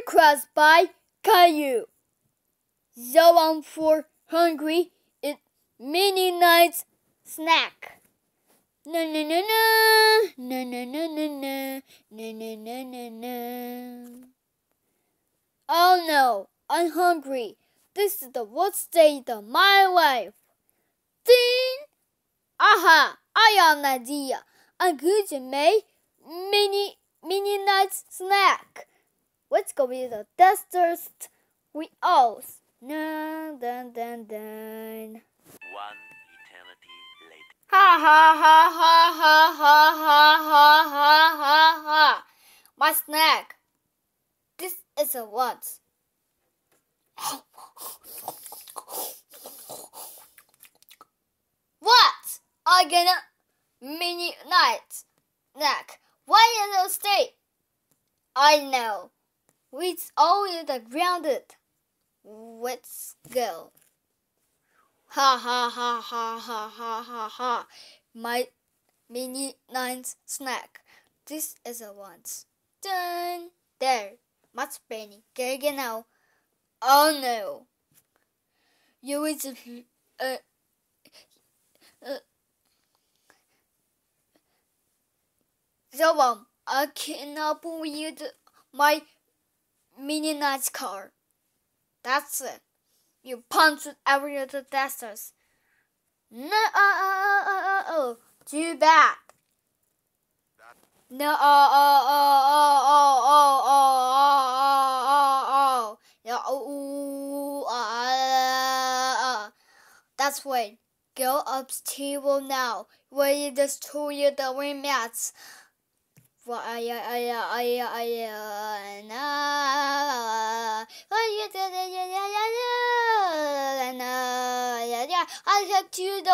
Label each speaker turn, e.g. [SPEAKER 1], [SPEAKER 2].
[SPEAKER 1] Request by Caillou. Xilam for hungry is Mininight snack. No no no no no no no no no no no no no no. Oh no, I'm hungry. This is the worst day of my life. Ding! Aha! I have an idea. I'm going to make Mininight snack. Let's go with the testers we all. Dun dun dun dun.
[SPEAKER 2] One eternity later.
[SPEAKER 1] Ha ha ha ha ha ha ha ha ha ha. My snack. This is a what? What? I get a Mininight snack. Why in the state? I know. It's always grounded. Let's go. Ha ha ha ha ha ha ha ha. My Mininight snack. This is a once. Done. There. Much penny. Get now. Oh no. You is Xilam, I cannot believe my Mininight car. That's it. You punched every other testers. No, too bad. No, That's right. Go upstairs now. We destroy the remats. I have to the